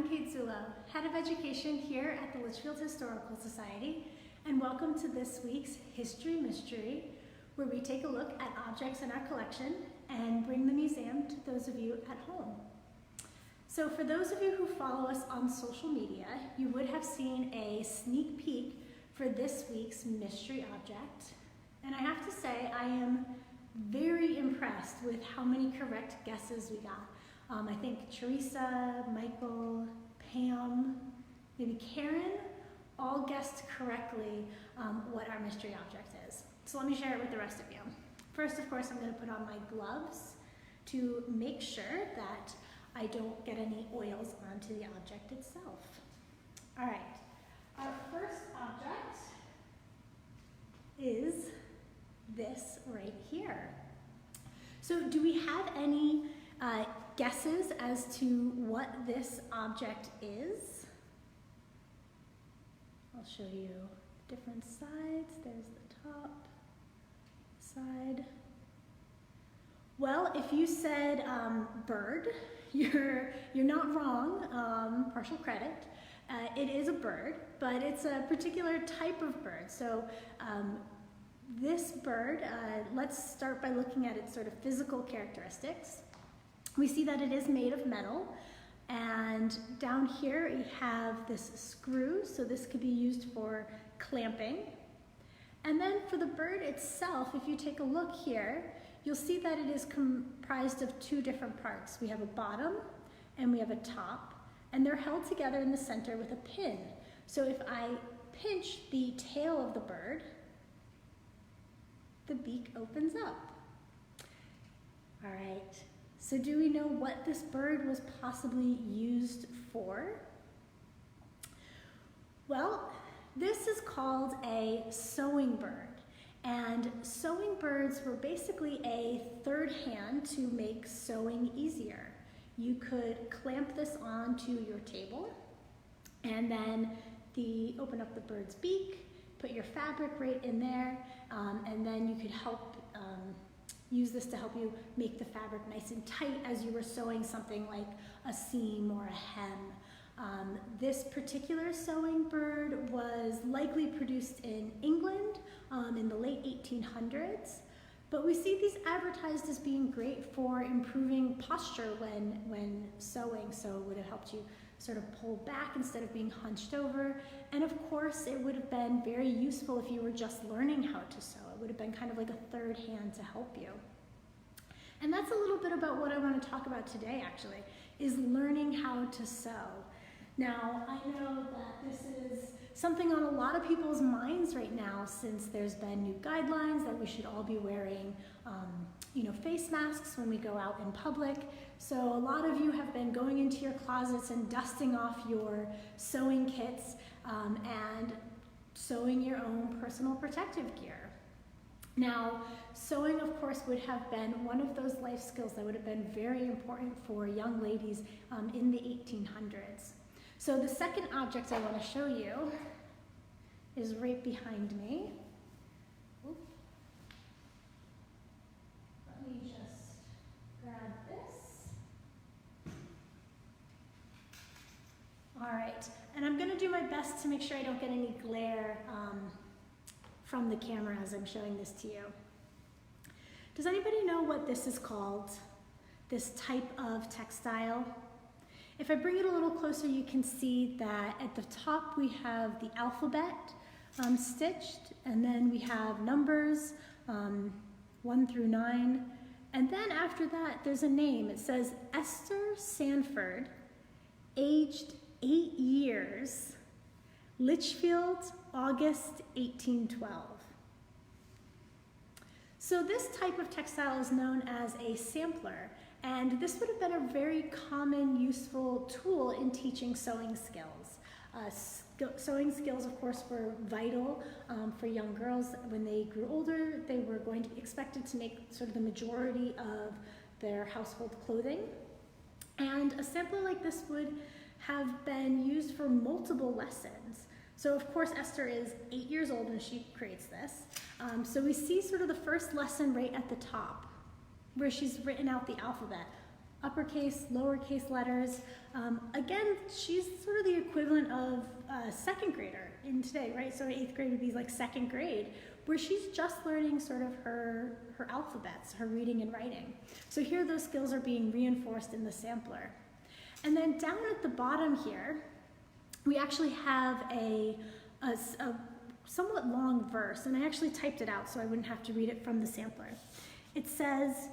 I'm Kate Zullo, Head of Education here at the Litchfield Historical Society, and welcome to this week's History Mystery, where we take a look at objects in our collection and bring the museum to those of you at home. So for those of you who follow us on social media, you would have seen a sneak peek for this week's mystery object. And I have to say, I am very impressed with how many correct guesses we got. I think Teresa, Michael, Pam, maybe Karen, all guessed correctly what our mystery object is. So let me share it with the rest of you. First, of course, I'm going to put on my gloves to make sure that I don't get any oils onto the object itself. All right, our first object is this right here. So do we have any guesses as to what this object is? I'll show you different sides. There's the top side. Well, if you said bird, you're not wrong, partial credit. It is a bird, but it's a particular type of bird. So this bird, let's start by looking at its sort of physical characteristics. We see that it is made of metal, and down here we have this screw, so this could be used for clamping. And then for the bird itself, if you take a look here, you'll see that it is comprised of two different parts. We have a bottom and we have a top, and they're held together in the center with a pin. So if I pinch the tail of the bird, the beak opens up. All right. So do we know what this bird was possibly used for? Well, this is called a sewing bird. And sewing birds were basically a third hand to make sewing easier. You could clamp this onto your table and then open up the bird's beak, put your fabric right in there, and then you could help use this to help you make the fabric nice and tight as you were sewing something like a seam or a hem. This particular sewing bird was likely produced in England in the late 1800s, but we see these advertised as being great for improving posture when sewing, so it would have helped you sort of pull back instead of being hunched over. And of course, it would have been very useful if you were just learning how to sew. It would have been kind of like a third hand to help you. And that's a little bit about what I want to talk about today, actually, is learning how to sew. Now, I know that this is something on a lot of people's minds right now, since there's been new guidelines that we should all be wearing face masks when we go out in public. So a lot of you have been going into your closets and dusting off your sewing kits and sewing your own personal protective gear. Now, sewing, of course, would have been one of those life skills that would have been very important for young ladies in the 1800s. So the second object I want to show you is right behind me. Oop. Let me just grab this. All right, and I'm going to do my best to make sure I don't get any glare from the camera as I'm showing this to you. Does anybody know what this is called, this type of textile? If I bring it a little closer, you can see that at the top we have the alphabet stitched, and then we have numbers 1 through 9, and then after that there's a name. It says Esther Sanford, aged 8 years, Litchfield, August 1812. So this type of textile is known as a sampler, and this would have been a very common, useful tool in teaching sewing skills. Sewing skills, of course, were vital for young girls. When they grew older, they were going to be expected to make sort of the majority of their household clothing. And a sampler like this would have been used for multiple lessons. So of course Esther is 8 years old when she creates this. So we see sort of the first lesson right at the top, where she's written out the alphabet. uppercase, lowercase letters. Again, she's sort of the equivalent of a second grader in today, right? So 8th grade would be like second grade, where she's just learning sort of her alphabets, her reading and writing. So here those skills are being reinforced in the sampler. And then down at the bottom here, we actually have a somewhat long verse, and I actually typed it out so I wouldn't have to read it from the sampler. It says,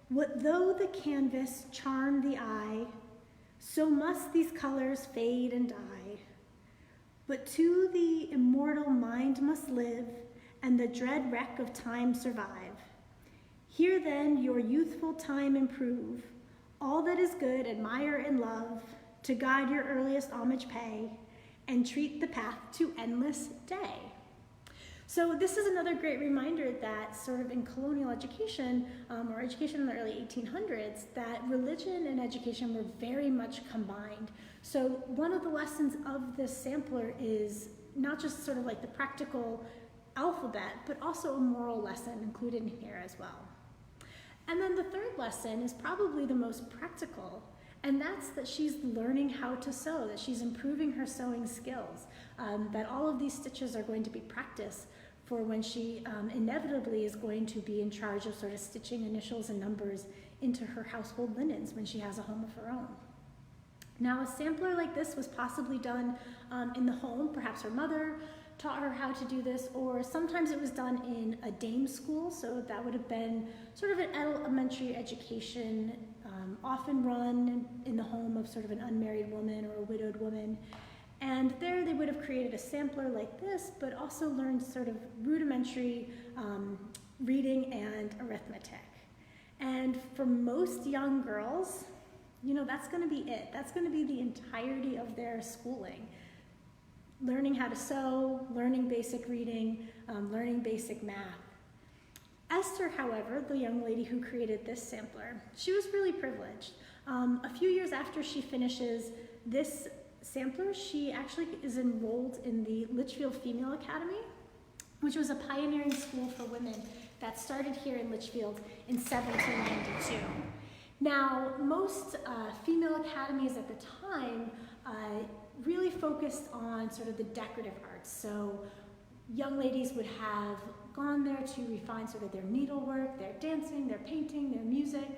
"What though the canvas charm the eye, so must these colors fade and die. But to the immortal mind must live, and the dread wreck of time survive. Here then your youthful time improve, all that is good admire and love, to God your earliest homage pay, and treat the path to endless day." So this is another great reminder that sort of in colonial education, or education in the early 1800s, that religion and education were very much combined. So one of the lessons of this sampler is not just sort of like the practical alphabet, but also a moral lesson included in here as well. And then the third lesson is probably the most practical, and that's that she's learning how to sew, that she's improving her sewing skills, that all of these stitches are going to be practice for when she inevitably is going to be in charge of sort of stitching initials and numbers into her household linens when she has a home of her own. Now, a sampler like this was possibly done in the home. Perhaps her mother taught her how to do this, or sometimes it was done in a dame school, so that would have been sort of an elementary education, often run in the home of sort of an unmarried woman or a widowed woman. And there they would have created a sampler like this, but also learned sort of rudimentary reading and arithmetic. And for most young girls, you know, that's going to be it. That's going to be the entirety of their schooling. Learning how to sew, learning basic reading, learning basic math. Esther, however, the young lady who created this sampler, she was really privileged. A few years after she finishes this sampler, she actually is enrolled in the Litchfield Female Academy, which was a pioneering school for women that started here in Litchfield in 1792. Now, most female academies at the time really focused on sort of the decorative arts. So young ladies would have gone there to refine sort of their needlework, their dancing, their painting, their music.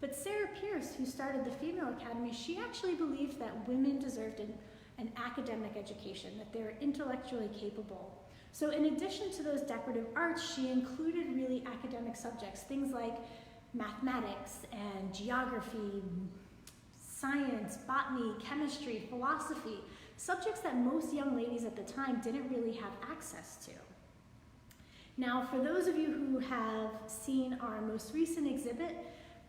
But Sarah Pierce, who started the Female Academy, she actually believed that women deserved an academic education, that they were intellectually capable. So in addition to those decorative arts, she included really academic subjects, things like mathematics and geography, science, botany, chemistry, philosophy, subjects that most young ladies at the time didn't really have access to. Now, for those of you who have seen our most recent exhibit,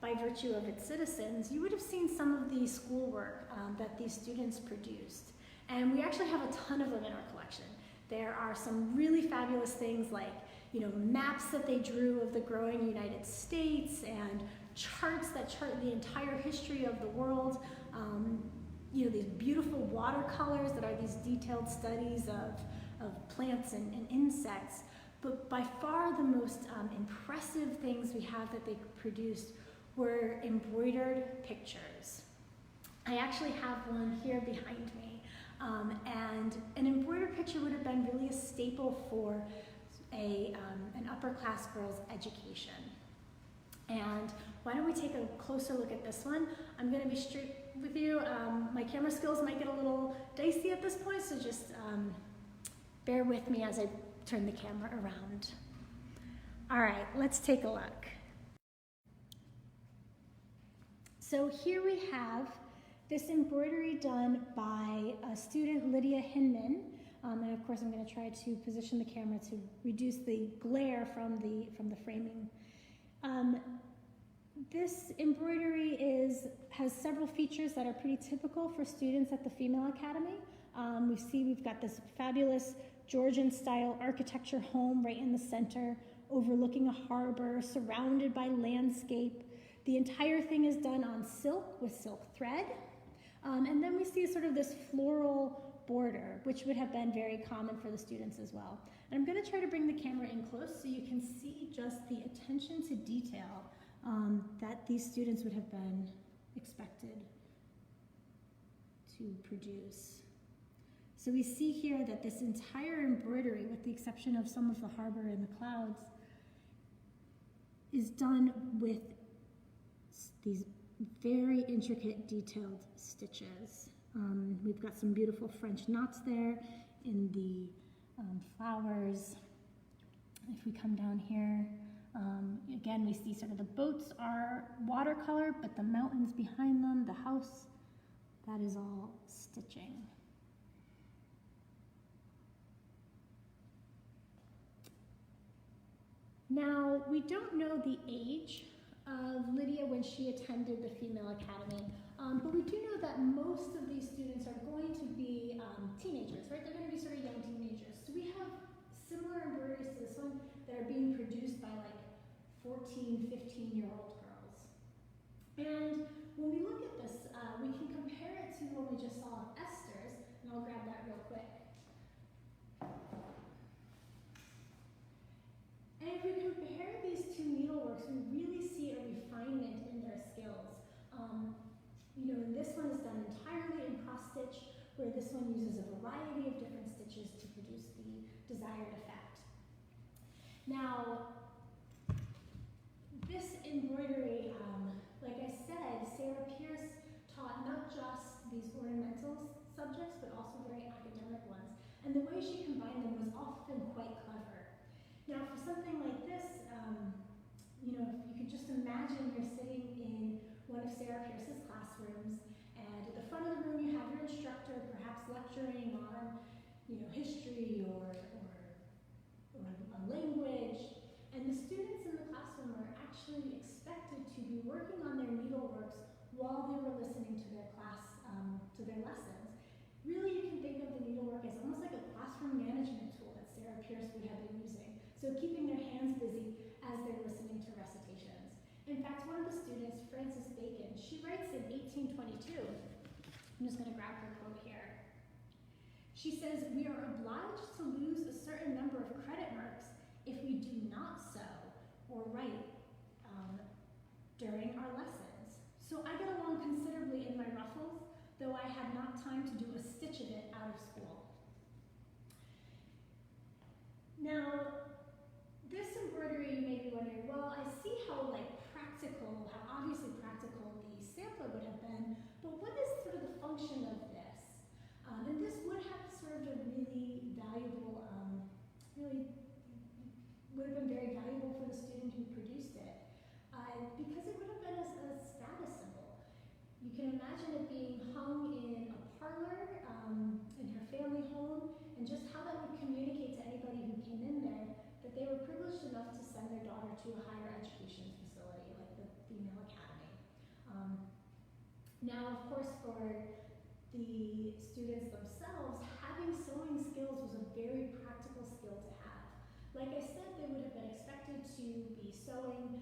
by virtue of its citizens, you would have seen some of the schoolwork that these students produced. And we actually have a ton of them in our collection. There are some really fabulous things like, you know, maps that they drew of the growing United States and charts that chart the entire history of the world. You know, these beautiful watercolors that are these detailed studies of plants and insects. But by far the most impressive things we have that they produced were embroidered pictures. I actually have one here behind me. And an embroidered picture would have been really a staple for an upper class girl's education. And why don't we take a closer look at this one? I'm gonna be straight with you. My camera skills might get a little dicey at this point, so just bear with me as I turn the camera around. All right, let's take a look. So here we have this embroidery done by a student, Lydia Hinman, and of course I'm going to try to position the camera to reduce the glare from the framing. This embroidery has several features that are pretty typical for students at the Female Academy. We've got this fabulous Georgian-style architecture home right in the center, overlooking a harbor, surrounded by landscape. The entire thing is done on silk with silk thread. And then we see sort of this floral border, which would have been very common for the students as well. And I'm going to try to bring the camera in close so you can see just the attention to detail that these students would have been expected to produce. So we see here that this entire embroidery, with the exception of some of the harbor and the clouds, is done with these very intricate, detailed stitches. We've got some beautiful French knots there in the flowers. If we come down here, again, we see sort of the boats are watercolor, but the mountains behind them, the house, that is all stitching. Now, we don't know the age of Lydia when she attended the Female Academy, but we do know that most of these students are going to be teenagers, right? They're going to be sort of young teenagers. So we have similar embroideries to this one that are being produced by like 14, 15-year-old girls. And when we look at this, we can compare it to what we just saw of Esther's, and I'll grab that real quick. And if we compare these two needleworks, we really see a refinement in their skills. You know, this one is done entirely in cross stitch, where this one uses a variety of different stitches to produce the desired effect. Now, this embroidery, like I said, Sarah Pierce taught not just these ornamental subjects, but also very academic ones. And the way she combined them was often quite clever. Now, for something like this, you know, if you could just imagine you're sitting in one of Sarah Pierce's classrooms, and at the front of the room you have your instructor perhaps lecturing on, you know, history or a language, and the students in the classroom are actually expected to be working on their needleworks while they were listening to their class, to their lessons. Really, you can think of the needlework as almost like a classroom management tool that Sarah Pierce would have been using. So keeping their hands busy as they're listening to recitations. In fact, one of the students, Frances Bacon, she writes in 1822, I'm just going to grab her quote here. She says, "We are obliged to lose a certain number of credit marks if we do not sew or write during our lessons. So I get along considerably in my ruffles, though I had not time to do a stitch of it out of school." Now, this embroidery, you may be wondering, well, I see how practical, how obviously practical the sampler would have been, but what is sort of the function of this? And this would have served a really valuable, really would have been very valuable for the student who produced it, because it would have been a status symbol. You can imagine it being hung in a parlor in her family home, and just how that would communicate to anybody who came in there that they were privileged enough to send their daughter to a higher education facility like the Female Academy. Now, of course, for the students themselves, having sewing skills was a very practical skill to have. Like I said, they would have been expected to be sewing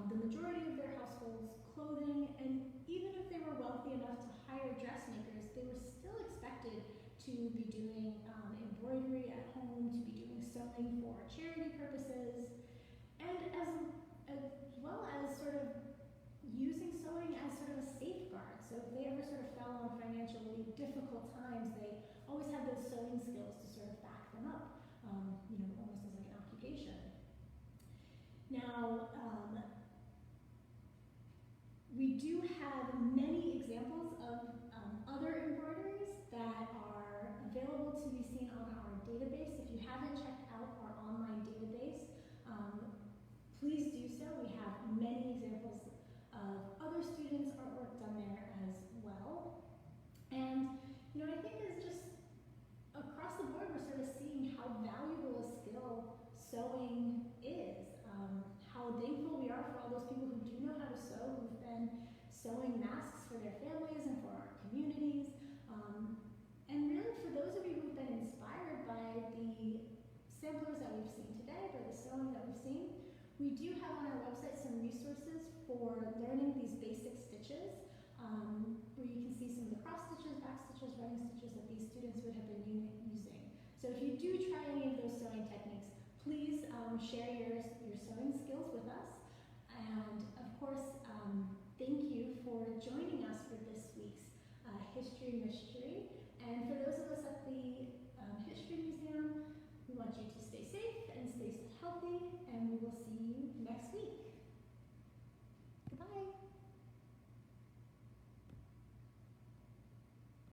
the majority of their households' clothing, and even if they were wealthy enough to hire dressmakers, they were still expected to be doing embroidery at home, to be doing sewing for charity purposes, and as well as sort of using sewing as sort of a safeguard. So if they ever sort of fell on financially difficult times, they always had those sewing skills to sort of back them up, you know, almost as like an occupation. Now, we do have many examples of other embroideries that are available to be seen on our database. If you haven't checked out our online database, please do so. We have many examples of other students' artwork done there as well. And, you know, I think it's just across the board, we're sort of seeing how valuable a skill sewing is. How thankful we are for all those people who do know how to sew, who've been sewing masks for their families and for our communities. And really for those of you who've been inspired by the samplers that we've seen today, by the sewing that we've seen, we do have on our website some resources for learning these basic stitches, where you can see some of the cross stitches, back stitches, running stitches that these students would have been using. So if you do try any of those sewing techniques, please share your sewing skills with us. And of course, thank you for joining us for this week's History Mystery